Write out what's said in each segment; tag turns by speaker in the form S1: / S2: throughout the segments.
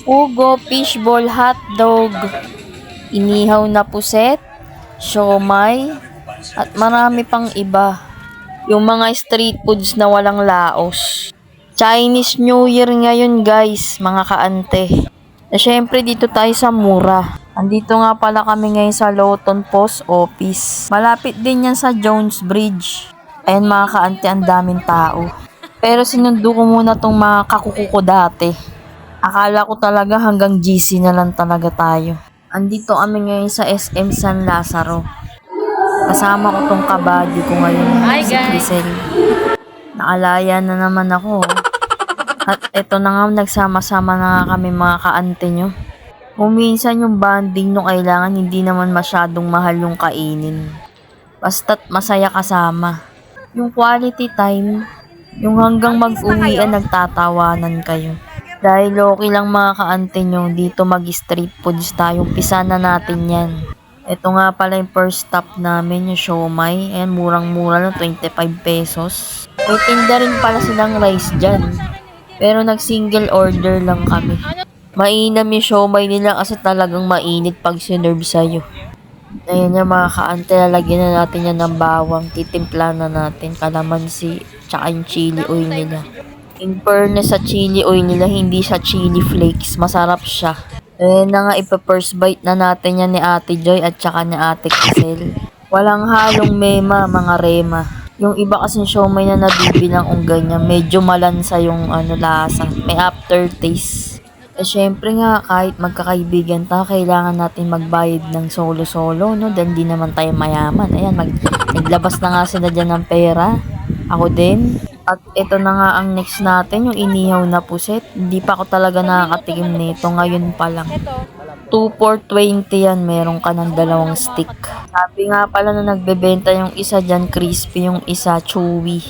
S1: Pugo, fishball, hotdog, inihaw na puset, siomay, at marami pang iba. Yung mga street foods na walang laos. Chinese New Year ngayon guys, mga kaante. Syempre dito tayo sa mura. Andito nga pala kami ngayon sa Lawton Post Office. Malapit din yan sa Jones Bridge. Ayan mga kaante, ang daming tao. Pero sinundo ko muna tong mga kakuko ko dati. Akala ko talaga hanggang GC na lang talaga tayo. Andito kami ngayon sa SM San Lazaro. Kasama ko tong kabady ko ngayon, si Crisel. Nakalaya na naman ako. At eto na nga, nagsama-sama na nga kami mga kaante nyo. Kung minsan yung banding nyo kailangan, hindi naman masyadong mahal yung kainin. Basta't masaya kasama. Yung quality time, yung hanggang mag-uwian nagtatawanan kayo. Dahil okay lang mga kaante nyo, dito mag-street foods tayo. Umpisa na natin yan. Ito nga pala yung first stop namin, yung siomay. Ayan, murang-mura lang, 25 pesos. May tinda rin pala silang rice dyan. Pero nag-single order lang kami. Mainam yung siomay nila kasi talagang mainit pag sinerve sa'yo. Ayan yung mga kaante, lalagyan na natin yan ng bawang. Titimpla na natin, kalamansi, tsaka yung chili oil nila. In fairness sa chili oil nila, hindi siya chili flakes. Masarap siya. Ayan na nga, ipa-first bite na natin yan ni Ate Joy at tsaka ni Ate Crisel. Walang halong mema, mga rema. Yung iba kasing siomay na nabibilang kung ganyan, medyo malansa yung lasa. May aftertaste. Syempre nga, kahit magkakaibigan tayo, kailangan natin magbayad ng solo-solo, no? Dahil di naman tayo mayaman. Ayan, naglabas na nga sila dyan ng pera. Ako din. At ito na nga ang next natin, yung inihaw na puset. Hindi pa ako talaga nakakatikim nito, ngayon pa lang. 2 for 20 yan, meron ka ng dalawang stick. Sabi nga pala na nagbebenta yung isa dyan, crispy, yung isa chewy.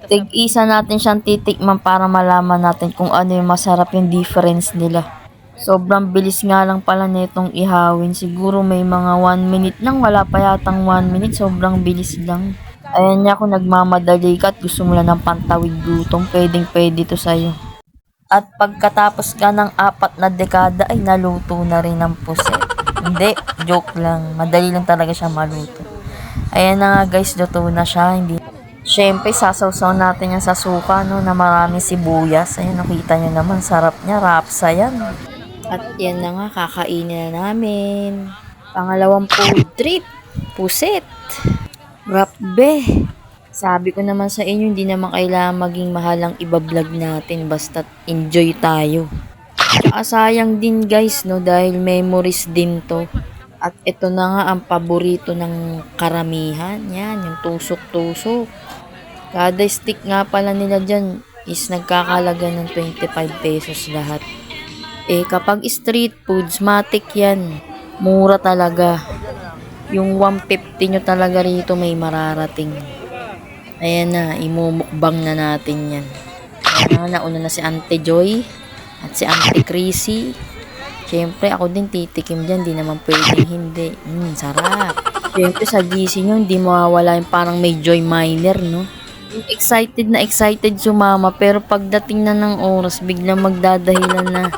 S1: Tig-isa natin siyang titikman para malaman natin kung ano yung masarap yung difference nila. Sobrang bilis nga lang pala nitong ihawin. Siguro may mga 1 minute lang, wala pa yatang 1 minute, sobrang bilis lang. Ayan niya, kung nagmamadali ka at gusto mo lang ng pantawid gutom, pwedeng-pwede to sa'yo. At pagkatapos ka ng 4 na dekada ay naluto na rin ang puset. Hindi, joke lang. Madali lang talaga siya maluto. Ayan na nga guys, luto na siya. Siyempre, sasawsaw natin yan sa suka, no, na maraming sibuyas. Ayan, nakita nyo naman, sarap niya. Rapsa yan. At yan na nga, kakainin na namin. Pangalawang food trip, puset. Grabe. Sabi ko naman sa inyo, hindi naman kailangan maging mahalang iba-vlog natin, basta enjoy tayo. Tsaka sayang din guys, no, dahil memories din to. At ito na nga ang paborito ng karamihan, yan, yung tusok-tusok. Kada stick nga pala nila dyan is nagkakalaga ng 25 pesos lahat. Kapag street foods, matik yan, mura talaga. Yung 150 nyo talaga rito may mararating. Ayan na, imumukbang na natin yan. Ayan na, nauna na si Auntie Joy at si Auntie Chrissy. Siyempre, ako din titikim dyan. Di naman pwedeng hindi. Sarap. Siyempre, sa GC nyo, hindi mawawala yung parang may joy miner, no? Yung excited na excited sumama, pero pagdating na ng oras, biglang magdadahilan na.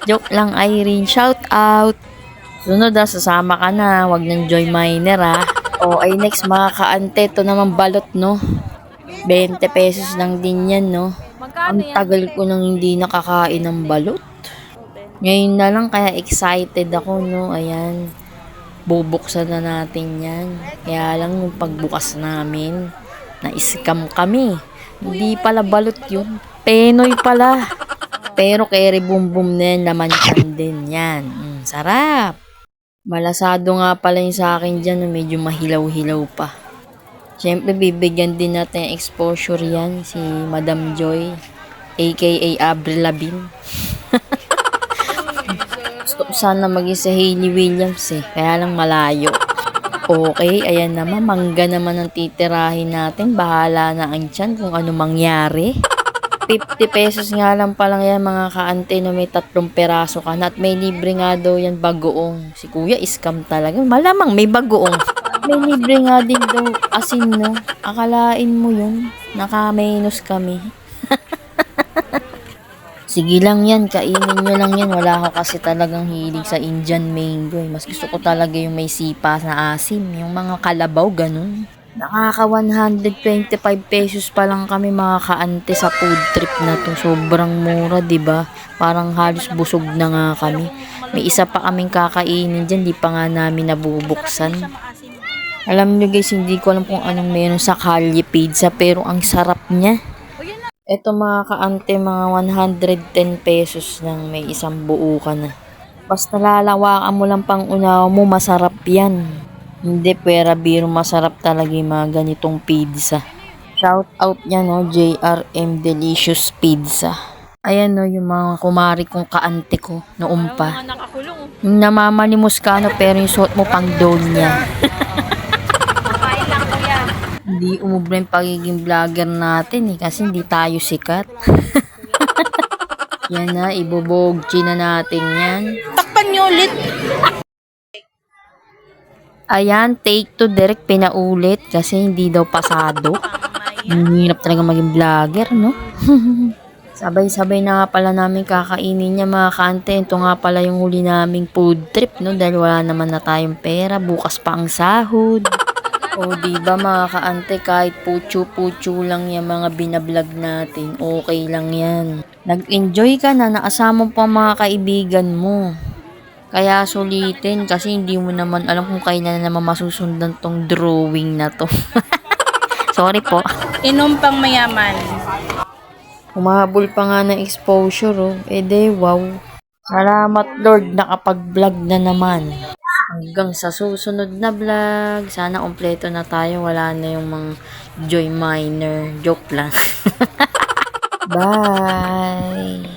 S1: Joke lang, Irene. Shout out! Sunod sasama ka na. Wag ng joy miner, ay next mga kaante, ito naman balot, no? 20 pesos lang din yan, no? Ang tagal ko nang hindi nakakain ng balot. Ngayon na lang, kaya excited ako, no? Ayan, bubuksan na natin yan. Kaya lang yung pagbukas namin, na-scam kami. Hindi pala balot yun, Penoy pala. Pero kere boom boom na yan, laman din yan. Sarap. Malasado nga pala yung sa akin dyan, medyo mahilaw-hilaw pa. Siyempre, bibigyan din natin exposure yan, si Madam Joy, aka Avril Lavigne. Gusto ko sana maging si Hayley Williams kaya lang malayo. Okay, ayan naman, mangga naman ang titirahin natin. Bahala na ang tiyan kung ano mangyari. 50 pesos nga lang palang yan mga kaante, no, may 3 peraso ka na at may libre nga daw yan bagoong. Si kuya scam talaga, malamang may bagoong. May libre nga din daw asin, no. Akalain mo yun, naka-minus kami. Sige lang yan, kainin nyo lang yan. Wala ako kasi talagang hilig sa Indian mango. Mas gusto ko talaga yung may sipa na asim. Yung mga kalabaw, ganun. Nakaka 125 pesos pa lang kami mga kaante sa food trip na to. Sobrang mura, 'di ba? Parang halos busog na nga kami. May isa pa kaming kakainin diyan, di pa nga namin nabubuksan. Alam niyo guys, hindi ko alam kung anong meron sa Kalye Pizza pero ang sarap niya. Eto mga kaante, mga 110 pesos lang may isang buo ka na. Basta lalawakan mo lang pang unaw mo, masarap yan. Hindi pwera biro, masarap talaga yung mga ganitong pizza. Shout out niya no, JRM Delicious Pizza. Ayan no, yung mga kumari kong kaante ko noong pa. Yung namamalimos ka no, pero yung suot mo pang donya. Hindi umubra yung pagiging vlogger natin eh, kasi hindi tayo sikat. Yan na, ibobogchi na natin yan.
S2: Takpan niyo ulit.
S1: Ayan, take to direct, pinaulit kasi hindi daw pasado. Ang hirap talaga maging vlogger, no? Sabay-sabay na nga pala namin kakainin niya mga kante. Ito nga pala yung huli naming food trip, no? Dahil wala naman na tayong pera. Bukas pa ang sahod. O diba mga kaante, kahit putyo-putyo lang yung mga binablog natin, okay lang yan. Nag-enjoy ka na, nakasama pa mga kaibigan mo. Kaya sulitin kasi hindi mo naman alam kung kailan na naman masusundan tong drawing na to. Sorry po.
S2: Inom pang mayaman.
S1: Humahabol pa nga ng exposure oh. Eh de wow. Salamat Lord, nakapag-vlog na naman. Hanggang sa susunod na vlog. Sana kompleto na tayo. Wala na yung mga Joy Minor. Joke lang. Bye!